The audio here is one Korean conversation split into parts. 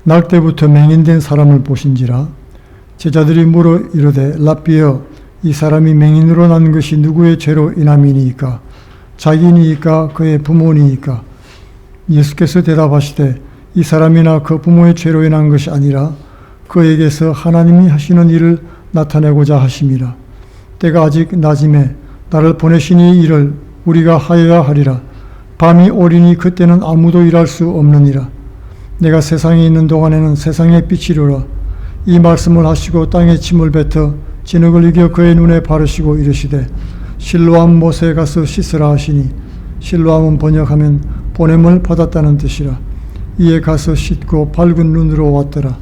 날 때부터 맹인된 사람을 보신지라. 제자들이 물어 이르되 랍비여, 이 사람이 맹인으로 난 것이 누구의 죄로 인함이니이까? 자기니이까 그의 부모니이까? 예수께서 대답하시되 이 사람이나 그 부모의 죄로 인한 것이 아니라 그에게서 하나님이 하시는 일을 나타내고자 하심이라. 때가 아직 낮음에 나를 보내시니 이를 우리가 하여야 하리라. 밤이 오리니 그때는 아무도 일할 수 없느니라. 내가 세상에 있는 동안에는 세상의 빛이로라. 이 말씀을 하시고 땅에 침을 뱉어 진흙을 이겨 그의 눈에 바르시고 이르시되 실로암 못에 가서 씻으라 하시니, 실로암은 번역하면 보냄을 받았다는 뜻이라. 이에 가서 씻고 밝은 눈으로 왔더라.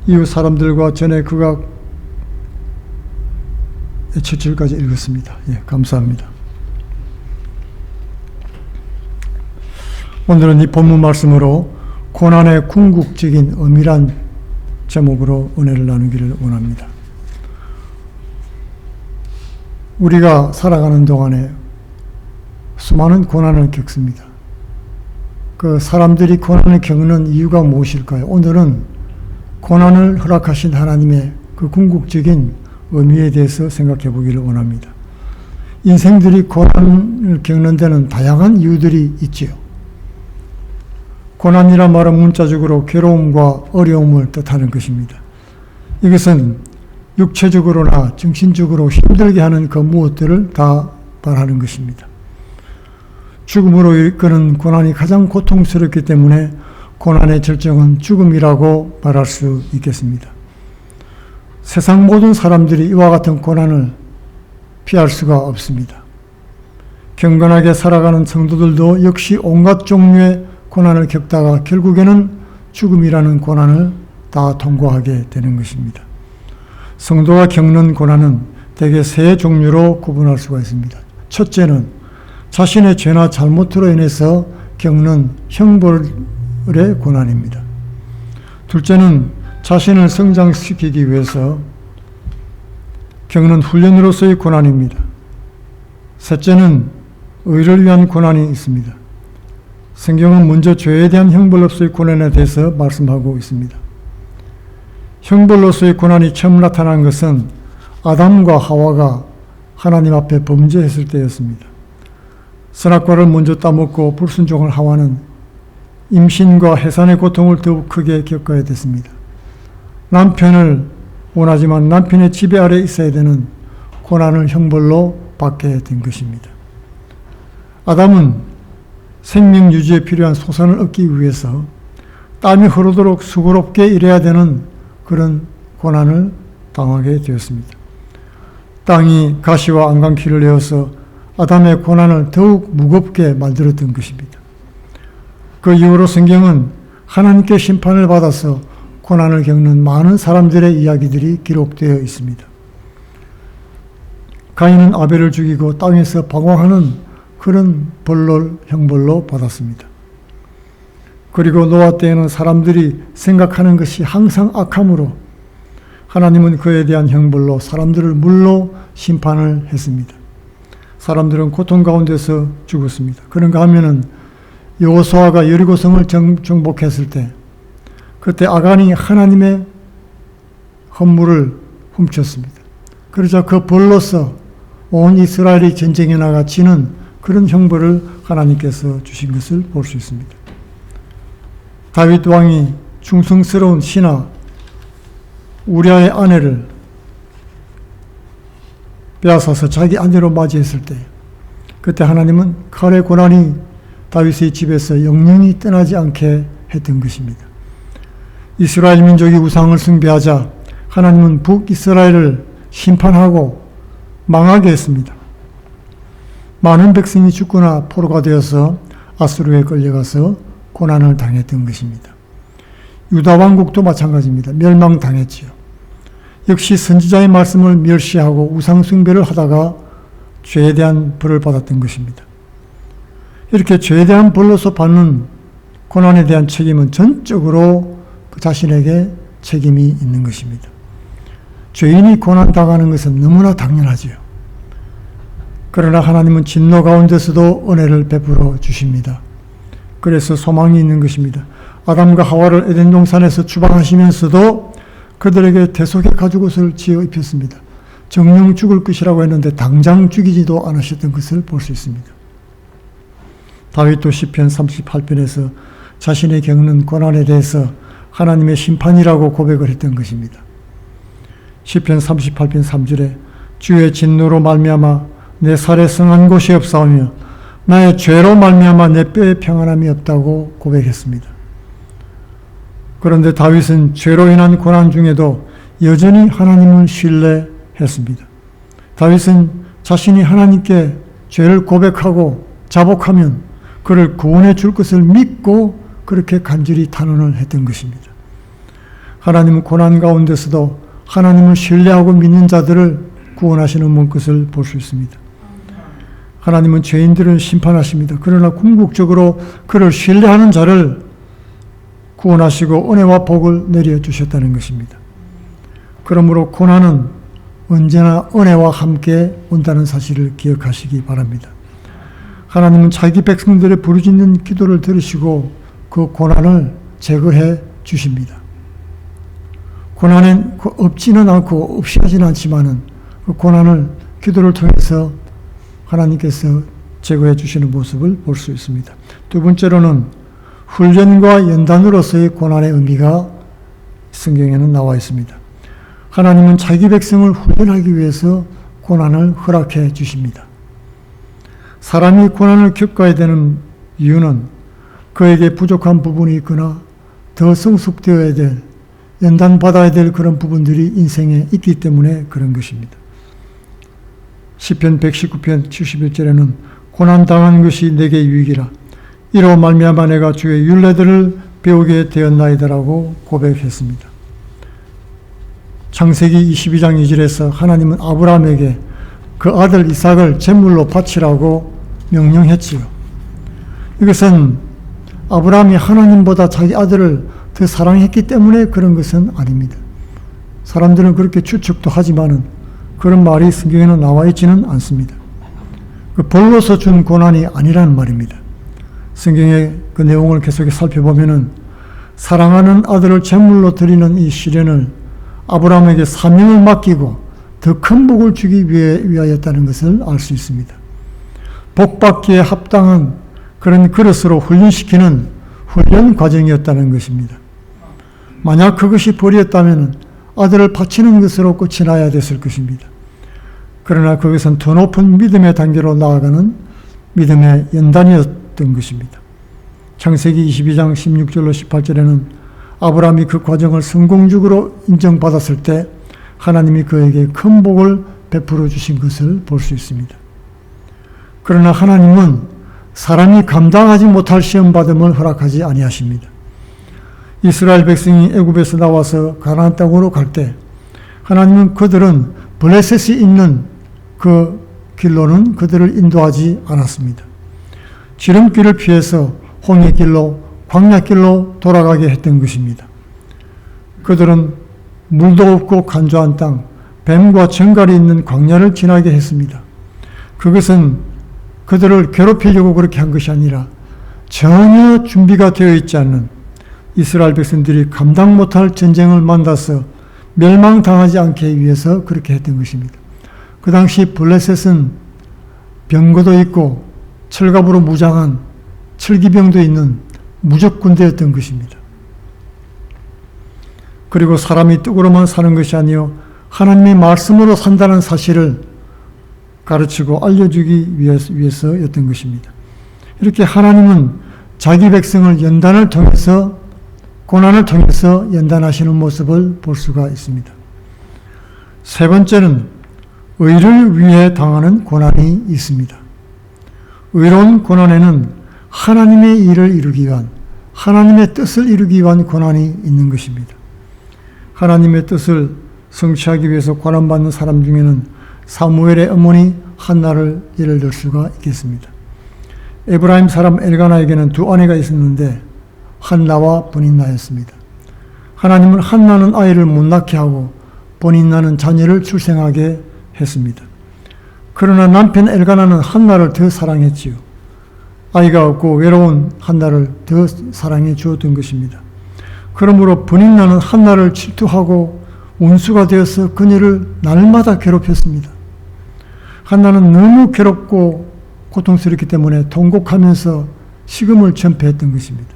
이후 사람들과 전에 그가 7절까지 읽었습니다. 감사합니다. 오늘은 이 본문 말씀으로 고난의 궁극적인 엄밀한 제목으로 은혜를 나누기를 원합니다. 우리가 살아가는 동안에 수많은 고난을 겪습니다. 그 사람들이 고난을 겪는 이유가 무엇일까요? 오늘은 고난을 허락하신 하나님의 그 궁극적인 의미에 대해서 생각해 보기를 원합니다. 인생들이 고난을 겪는 데는 다양한 이유들이 있지요. 고난이란 말은 문자적으로 괴로움과 어려움을 뜻하는 것입니다. 이것은 육체적으로나 정신적으로 힘들게 하는 그 무엇들을 다 말하는 것입니다. 죽음으로 이끄는 고난이 가장 고통스럽기 때문에 고난의 절정은 죽음이라고 말할 수 있겠습니다. 세상 모든 사람들이 이와 같은 고난을 피할 수가 없습니다. 경건하게 살아가는 성도들도 역시 온갖 종류의 고난을 겪다가 결국에는 죽음이라는 고난을 다 통과하게 되는 것입니다. 성도가 겪는 고난은 대개 세 종류로 구분할 수가 있습니다. 첫째는 자신의 죄나 잘못으로 인해서 겪는 형벌의 고난입니다. 둘째는 자신을 성장시키기 위해서 겪는 훈련으로서의 고난입니다. 셋째는 의를 위한 고난이 있습니다. 성경은 먼저 죄에 대한 형벌로서의 고난에 대해서 말씀하고 있습니다. 형벌로서의 고난이 처음 나타난 것은 아담과 하와가 하나님 앞에 범죄했을 때였습니다. 선악과를 먼저 따먹고 불순종을 하와는 임신과 해산의 고통을 더욱 크게 겪어야 됐습니다. 남편을 원하지만 남편의 지배 아래 있어야 되는 고난을 형벌로 받게 된 것입니다. 아담은 생명 유지에 필요한 소산을 얻기 위해서 땀이 흐르도록 수고롭게 일해야 되는 그런 고난을 당하게 되었습니다. 땅이 가시와 안강키를 내어서 아담의 고난을 더욱 무겁게 만들었던 것입니다. 그 이후로 성경은 하나님께 심판을 받아서 고난을 겪는 많은 사람들의 이야기들이 기록되어 있습니다. 가인은 아벨을 죽이고 땅에서 방황하는 그런 형벌로 받았습니다. 그리고 노아 때에는 사람들이 생각하는 것이 항상 악함으로 하나님은 그에 대한 형벌로 사람들을 물로 심판을 했습니다. 사람들은 고통 가운데서 죽었습니다. 그런가 하면은 여호수아가 여리고성을 정복했을 때 그때 아간이 하나님의 헌물을 훔쳤습니다. 그러자 그 벌로서 온 이스라엘이 전쟁에 나가 지는 그런 형벌을 하나님께서 주신 것을 볼 수 있습니다. 다윗 왕이 충성스러운 신하 우리아의 아내를 빼앗아서 자기 아내로 맞이했을 때 그때 하나님은 칼의 고난이 다윗의 집에서 영영이 떠나지 않게 했던 것입니다. 이스라엘 민족이 우상을 숭배하자 하나님은 북이스라엘을 심판하고 망하게 했습니다. 많은 백성이 죽거나 포로가 되어서 아수르에 끌려가서 고난을 당했던 것입니다. 유다 왕국도 마찬가지입니다. 멸망당했지요. 역시 선지자의 말씀을 멸시하고 우상 숭배를 하다가 죄에 대한 벌을 받았던 것입니다. 이렇게 죄에 대한 벌로서 받는 고난에 대한 책임은 전적으로 그 자신에게 책임이 있는 것입니다. 죄인이 고난당하는 것은 너무나 당연하지요. 그러나 하나님은 진노 가운데서도 은혜를 베풀어 주십니다. 그래서 소망이 있는 것입니다. 아담과 하와를 에덴 동산에서 추방하시면서도 그들에게 대속의 가죽옷을 지어 입혔습니다. 정령 죽을 것이라고 했는데 당장 죽이지도 않으셨던 것을 볼 수 있습니다. 다윗도 시편 38편에서 자신이 겪는 고난에 대해서 하나님의 심판이라고 고백을 했던 것입니다. 시편 38편 3절에 주의 진노로 말미암아 내 살에 성한 곳이 없사오며 나의 죄로 말미암아 내 뼈에 평안함이 없다고 고백했습니다. 그런데 다윗은 죄로 인한 고난 중에도 여전히 하나님을 신뢰했습니다. 다윗은 자신이 하나님께 죄를 고백하고 자복하면 그를 구원해 줄 것을 믿고 그렇게 간절히 탄원을 했던 것입니다. 하나님은 고난 가운데서도 하나님을 신뢰하고 믿는 자들을 구원하시는 것을 볼 수 있습니다. 하나님은 죄인들을 심판하십니다. 그러나 궁극적으로 그를 신뢰하는 자를 구원하시고 은혜와 복을 내려주셨다는 것입니다. 그러므로 고난은 언제나 은혜와 함께 온다는 사실을 기억하시기 바랍니다. 하나님은 자기 백성들의 부르짖는 기도를 들으시고 그 고난을 제거해 주십니다. 고난은 없지는 않고 없이 하지는 않지만은 그 고난을 기도를 통해서 하나님께서 제거해 주시는 모습을 볼 수 있습니다. 두 번째로는 훈련과 연단으로서의 고난의 의미가 성경에는 나와 있습니다. 하나님은 자기 백성을 훈련하기 위해서 고난을 허락해 주십니다. 사람이 고난을 겪어야 되는 이유는 그에게 부족한 부분이 있거나 더 성숙되어야 될, 연단받아야 될 그런 부분들이 인생에 있기 때문에 그런 것입니다. 시편 119편 71절에는 고난당한 것이 내게 유익이라 이로 말미암아 내가 주의 율례들을 배우게 되었나이다라고 고백했습니다. 창세기 22장 2절에서 하나님은 아브라함에게 그 아들 이삭을 제물로 바치라고 명령했지요. 이것은 아브라함이 하나님보다 자기 아들을 더 사랑했기 때문에 그런 것은 아닙니다. 사람들은 그렇게 추측도 하지만은 그런 말이 성경에는 나와 있지는 않습니다. 그 벌로서 준 고난이 아니라는 말입니다. 성경의 그 내용을 계속 살펴보면은 사랑하는 아들을 제물로 드리는 이 시련을 아브라함에게 사명을 맡기고 더 큰 복을 주기 위하였다는 것을 알 수 있습니다. 복받기에 합당한 그런 그릇으로 훈련시키는 훈련 과정이었다는 것입니다. 만약 그것이 벌이었다면 아들을 바치는 것으로 끝이 나야 됐을 것입니다. 그러나 그것은 더 높은 믿음의 단계로 나아가는 믿음의 연단이었던 것입니다. 창세기 22장 16절로 18절에는 아브라함이 그 과정을 성공적으로 인정받았을 때 하나님이 그에게 큰 복을 베풀어 주신 것을 볼 수 있습니다. 그러나 하나님은 사람이 감당하지 못할 시험받음을 허락하지 아니하십니다. 이스라엘 백성이 애굽에서 나와서 가나안 땅으로 갈 때 하나님은 그들은 블레셋이 있는 그 길로는 그들을 인도하지 않았습니다. 지름길을 피해서 홍해길로 광야길로 돌아가게 했던 것입니다. 그들은 물도 없고 간조한 땅, 뱀과 정갈이 있는 광야를 지나게 했습니다. 그것은 그들을 괴롭히려고 그렇게 한 것이 아니라 전혀 준비가 되어 있지 않는 이스라엘 백성들이 감당 못할 전쟁을 만나서 멸망당하지 않게 위해서 그렇게 했던 것입니다. 그 당시 블레셋은 병거도 있고 철갑으로 무장한 철기병도 있는 무적군대였던 것입니다. 그리고 사람이 떡으로만 사는 것이 아니요 하나님의 말씀으로 산다는 사실을 가르치고 알려주기 위해서였던 것입니다. 이렇게 하나님은 자기 백성을 연단을 통해서 고난을 통해서 연단하시는 모습을 볼 수가 있습니다. 세 번째는 의를 위해 당하는 고난이 있습니다. 의로운 고난에는 하나님의 일을 이루기 위한, 하나님의 뜻을 이루기 위한 고난이 있는 것입니다. 하나님의 뜻을 성취하기 위해서 고난받는 사람 중에는 사무엘의 어머니 한나를 예를 들 수가 있겠습니다. 에브라임 사람 엘가나에게는 두 아내가 있었는데 한나와 브닌나였습니다. 하나님은 한나는 아이를 못 낳게 하고 브닌나는 자녀를 출생하게 했습니다. 그러나 남편 엘가나는 한나를 더 사랑했지요. 아이가 없고 외로운 한나를 더 사랑해 주었던 것입니다. 그러므로 분인나는 한나를 질투하고 원수가 되어서 그녀를 날마다 괴롭혔습니다. 한나는 너무 괴롭고 고통스럽기 때문에 통곡하면서 식음을 전폐했던 것입니다.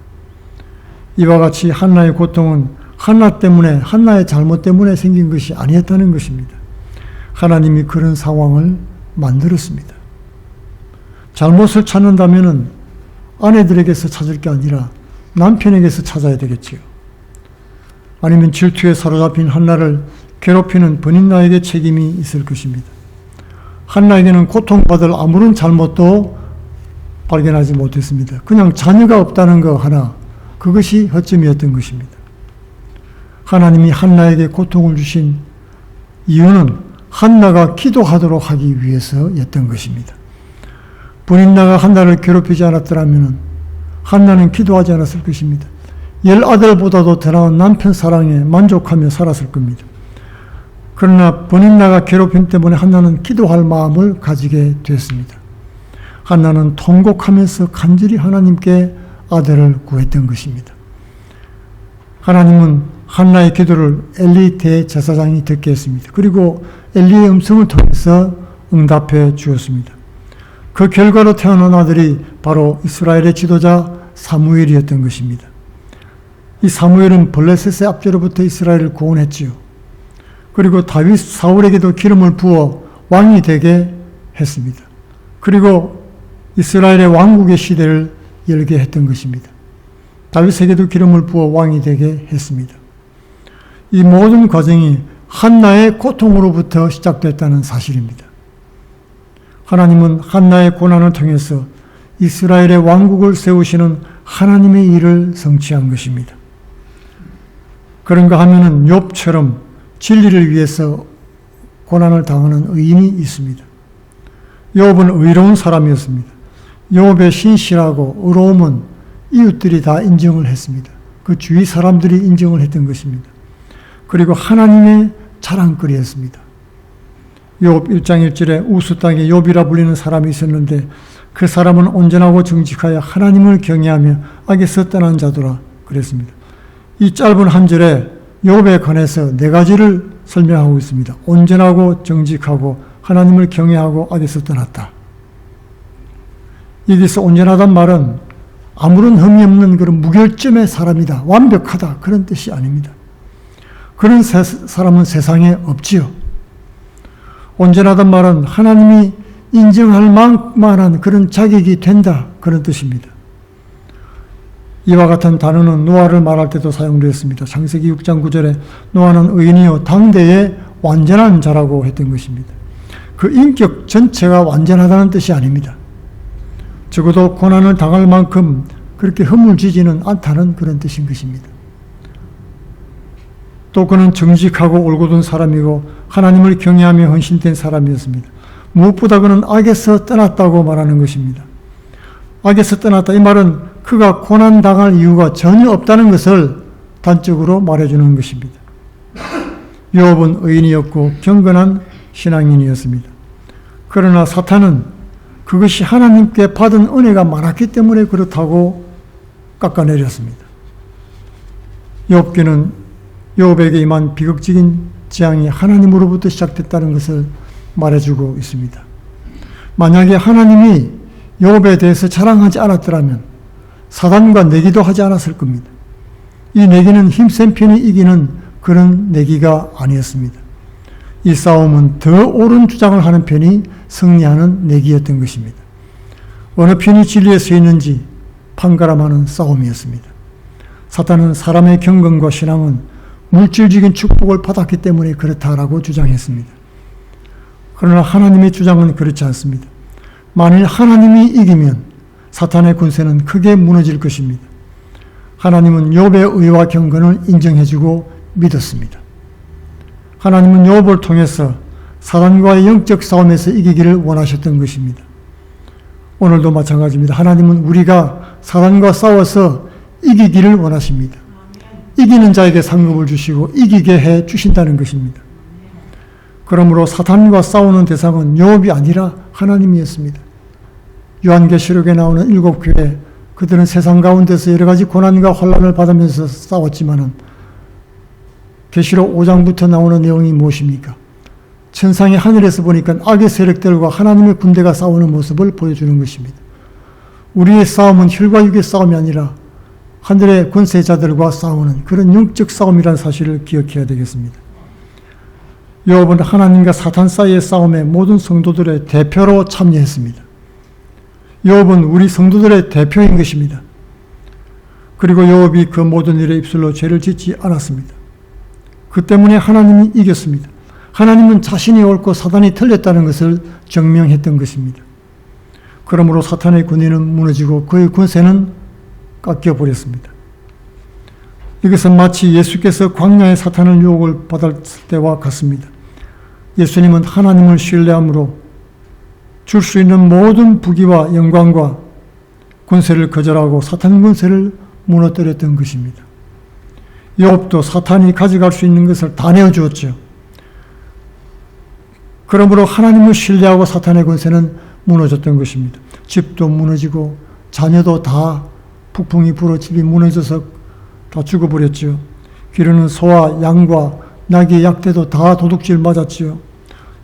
이와 같이 한나의 고통은 한나 때문에, 한나의 잘못 때문에 생긴 것이 아니었다는 것입니다. 하나님이 그런 상황을 만들었습니다. 잘못을 찾는다면 아내들에게서 찾을 게 아니라 남편에게서 찾아야 되겠지요. 아니면 질투에 사로잡힌 한나를 괴롭히는 분인나에게 책임이 있을 것입니다. 한나에게는 고통받을 아무런 잘못도 발견하지 못했습니다. 그냥 자녀가 없다는 거 하나, 그것이 허점이었던 것입니다. 하나님이 한나에게 고통을 주신 이유는 한나가 기도하도록 하기 위해서였던 것입니다. 분인나가 한나를 괴롭히지 않았더라면 한나는 기도하지 않았을 것입니다. 10아들보다도 더 나은 남편 사랑에 만족하며 살았을 겁니다. 그러나 분인나가 괴롭힘 때문에 한나는 기도할 마음을 가지게 됐습니다. 한나는 통곡하면서 간절히 하나님께 아들을 구했던 것입니다. 하나님은 한나의 기도를 엘리 대제사장이 듣게 했습니다. 그리고 엘리의 음성을 통해서 응답해 주었습니다. 그 결과로 태어난 아들이 바로 이스라엘의 지도자 사무엘이었던 것입니다. 이 사무엘은 블레셋의 압제로부터 이스라엘을 구원했지요. 그리고 다윗 사울에게도 기름을 부어 왕이 되게 했습니다. 그리고 이스라엘의 왕국의 시대를 열게 했던 것입니다. 다윗에게도 기름을 부어 왕이 되게 했습니다. 이 모든 과정이 한나의 고통으로부터 시작됐다는 사실입니다. 하나님은 한나의 고난을 통해서 이스라엘의 왕국을 세우시는 하나님의 일을 성취한 것입니다. 그런가 하면은 욥처럼 진리를 위해서 고난을 당하는 의인이 있습니다. 욥은 의로운 사람이었습니다. 욥의 신실하고 의로움은 이웃들이 다 인정을 했습니다. 그 주위 사람들이 인정을 했던 것입니다. 그리고 하나님의 자랑거리였습니다. 욥 1장 1절에 우스 땅에 욥이라 불리는 사람이 있었는데 그 사람은 온전하고 정직하여 하나님을 경외하며 악에서 떠난 자더라 그랬습니다. 이 짧은 한 절에 욥에 관해서 4가지를 설명하고 있습니다. 온전하고 정직하고 하나님을 경외하고 악에서 떠났다. 여기서 온전하단 말은 아무런 흠이 없는 그런 무결점의 사람이다. 완벽하다. 그런 뜻이 아닙니다. 그런 사람은 세상에 없지요. 온전하단 말은 하나님이 인정할 만한 그런 자격이 된다. 그런 뜻입니다. 이와 같은 단어는 노아를 말할 때도 사용되었습니다. 창세기 6장 9절에 노아는 의인이요 당대의 완전한 자라고 했던 것입니다. 그 인격 전체가 완전하다는 뜻이 아닙니다. 적어도 고난을 당할 만큼 그렇게 허물지지는 않다는 그런 뜻인 것입니다. 또 그는 정직하고 올곧은 사람이고 하나님을 경외하며 헌신된 사람이었습니다. 무엇보다 그는 악에서 떠났다고 말하는 것입니다. 악에서 떠났다. 이 말은 그가 고난당할 이유가 전혀 없다는 것을 단적으로 말해주는 것입니다. 욥은 의인이었고 경건한 신앙인이었습니다. 그러나 사탄은 그것이 하나님께 받은 은혜가 많았기 때문에 그렇다고 깎아내렸습니다. 욥기는 욥에게 임한 비극적인 재앙이 하나님으로부터 시작됐다는 것을 말해주고 있습니다. 만약에 하나님이 욥에 대해서 자랑하지 않았더라면 사단과 내기도 하지 않았을 겁니다. 이 내기는 힘센 편이 이기는 그런 내기가 아니었습니다. 이 싸움은 더 옳은 주장을 하는 편이 승리하는 내기였던 것입니다. 어느 편이 진리에 서 있는지 판가름하는 싸움이었습니다. 사탄은 사람의 경건과 신앙은 물질적인 축복을 받았기 때문에 그렇다라고 주장했습니다. 그러나 하나님의 주장은 그렇지 않습니다. 만일 하나님이 이기면 사탄의 군세는 크게 무너질 것입니다. 하나님은 욥의 의와 경건을 인정해주고 믿었습니다. 하나님은 욥을 통해서 사단과의 영적 싸움에서 이기기를 원하셨던 것입니다. 오늘도 마찬가지입니다. 하나님은 우리가 사단과 싸워서 이기기를 원하십니다. 이기는 자에게 상급을 주시고 이기게 해 주신다는 것입니다. 그러므로 사탄과 싸우는 대상은 욥이 아니라 하나님이었습니다. 요한계시록에 나오는 7교회, 그들은 세상 가운데서 여러 가지 고난과 환난을 받으면서 싸웠지만은 계시록 5장부터 나오는 내용이 무엇입니까? 천상의 하늘에서 보니까 악의 세력들과 하나님의 군대가 싸우는 모습을 보여주는 것입니다. 우리의 싸움은 혈과 육의 싸움이 아니라 하늘의 권세자들과 싸우는 그런 영적 싸움이라는 사실을 기억해야 되겠습니다. 요압은 하나님과 사탄 사이의 싸움에 모든 성도들의 대표로 참여했습니다. 요압은 우리 성도들의 대표인 것입니다. 그리고 요압이 그 모든 일에 입술로 죄를 짓지 않았습니다. 그 때문에 하나님이 이겼습니다. 하나님은 자신이 옳고 사탄이 틀렸다는 것을 증명했던 것입니다. 그러므로 사탄의 권위는 무너지고 그의 권세는 깎여버렸습니다. 이것은 마치 예수께서 광야의 사탄의 유혹을 받았을 때와 같습니다. 예수님은 하나님을 신뢰함으로 줄 수 있는 모든 부귀와 영광과 권세를 거절하고 사탄 권세를 무너뜨렸던 것입니다. 요압도 사탄이 가져갈 수 있는 것을 다 내어주었죠. 그러므로 하나님을 신뢰하고 사탄의 권세는 무너졌던 것입니다. 집도 무너지고 자녀도 다 북풍이 불어 집이 무너져서 다 죽어버렸죠. 기르는 소와 양과 나귀의 약대도 다 도둑질 맞았지요.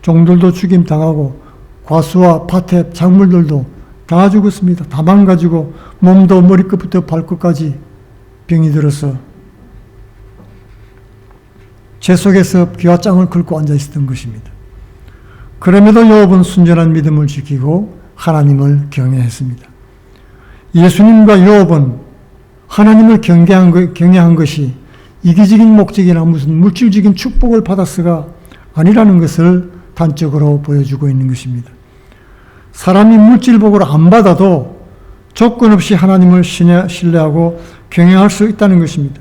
종들도 죽임 당하고 과수와 밭의 작물들도 다 죽었습니다. 다 망가지고 몸도 머리끝부터 발끝까지 병이 들어서 제 속에서 기와장을 긁고 앉아 있었던 것입니다. 그럼에도 요압은 순전한 믿음을 지키고 하나님을 경외했습니다. 예수님과 요압은 하나님을 경외한 것이 이기적인 목적이나 무슨 물질적인 축복을 받았어가 아니라는 것을 단적으로 보여주고 있는 것입니다. 사람이 물질복을 안 받아도 조건 없이 하나님을 신뢰하고 경외할 수 있다는 것입니다.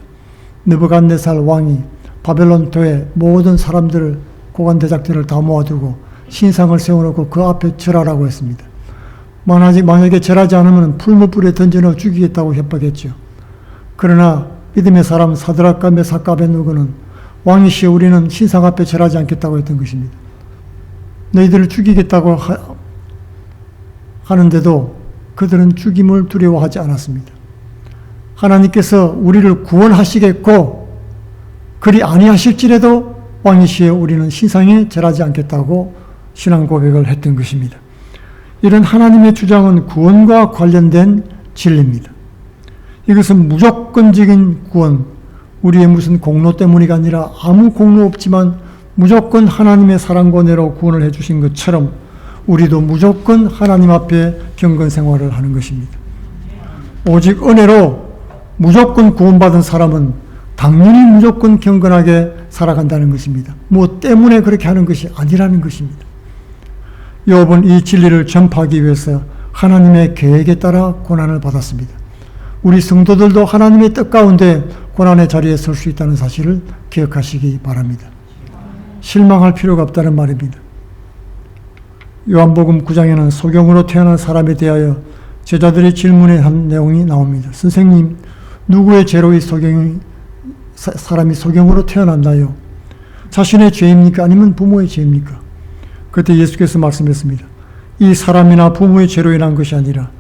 느부갓네살 왕이 바벨론토에 모든 사람들을 고관대작들을 다 모아두고 신상을 세워놓고 그 앞에 절하라고 했습니다. 만약에 절하지 않으면 풀무불에 던져넣어 죽이겠다고 협박했죠. 그러나 믿음의 사람 사드락과 메삭과 아벳느고는 왕이시여 우리는 신상 앞에 절하지 않겠다고 했던 것입니다. 너희들을 죽이겠다고 하는데도 그들은 죽임을 두려워하지 않았습니다. 하나님께서 우리를 구원하시겠고 그리 아니하실지라도 왕이시여 우리는 신상에 절하지 않겠다고 신앙 고백을 했던 것입니다. 이런 하나님의 주장은 구원과 관련된 진리입니다. 이것은 무조건적인 구원, 우리의 무슨 공로 때문이 아니라 아무 공로 없지만 무조건 하나님의 사랑과 은혜로 구원을 해주신 것처럼 우리도 무조건 하나님 앞에 경건 생활을 하는 것입니다. 오직 은혜로 무조건 구원받은 사람은 당연히 무조건 경건하게 살아간다는 것입니다. 뭐 때문에 그렇게 하는 것이 아니라는 것입니다. 요압은 이 진리를 전파하기 위해서 하나님의 계획에 따라 고난을 받았습니다. 우리 성도들도 하나님의 뜻 가운데 고난의 자리에 설 수 있다는 사실을 기억하시기 바랍니다. 실망할 필요가 없다는 말입니다. 요한복음 9장에는 소경으로 태어난 사람에 대하여 제자들이 질문한 내용이 나옵니다. 선생님, 누구의 죄로 이 사람이 소경으로 태어났나요? 자신의 죄입니까? 아니면 부모의 죄입니까? 그때 예수께서 말씀했습니다. 이 사람이나 부모의 죄로 인한 것이 아니라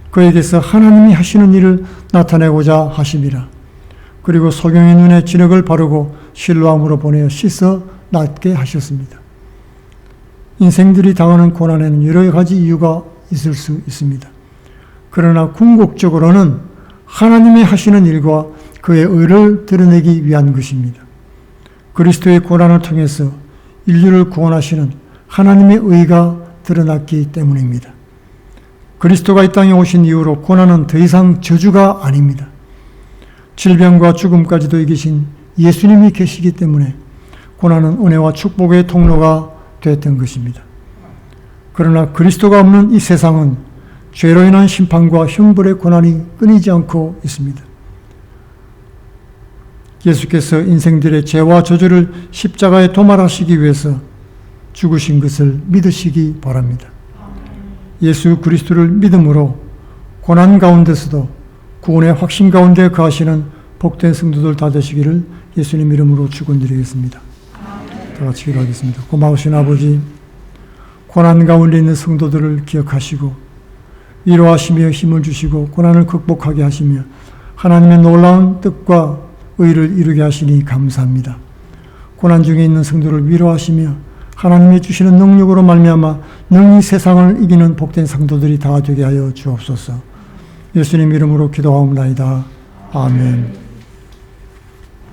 그에게서 하나님이 하시는 일을 나타내고자 하심이라. 그리고 소경의 눈에 진흙을 바르고 실로암으로 보내어 씻어 낫게 하셨습니다. 인생들이 당하는 고난에는 여러 가지 이유가 있을 수 있습니다. 그러나 궁극적으로는 하나님이 하시는 일과 그의 의를 드러내기 위한 것입니다. 그리스도의 고난을 통해서 인류를 구원하시는 하나님의 의가 드러났기 때문입니다. 그리스도가 이 땅에 오신 이후로 고난은 더 이상 저주가 아닙니다. 질병과 죽음까지도 이기신 예수님이 계시기 때문에 고난은 은혜와 축복의 통로가 됐던 것입니다. 그러나 그리스도가 없는 이 세상은 죄로 인한 심판과 형벌의 고난이 끊이지 않고 있습니다. 예수께서 인생들의 죄와 저주를 십자가에 도말하시기 위해서 죽으신 것을 믿으시기 바랍니다. 예수 그리스도를 믿음으로 고난 가운데서도 구원의 확신 가운데 거하시는 복된 성도들 다 되시기를 예수님 이름으로 축원드리겠습니다. 다 같이 기도하겠습니다. 고마우신 아버지, 고난 가운데 있는 성도들을 기억하시고 위로하시며 힘을 주시고 고난을 극복하게 하시며 하나님의 놀라운 뜻과 의를 이루게 하시니 감사합니다. 고난 중에 있는 성도를 위로하시며 하나님이 주시는 능력으로 말미암아 능히 세상을 이기는 복된 성도들이 다 되게 하여 주옵소서. 예수님 이름으로 기도하옵나이다. 아멘.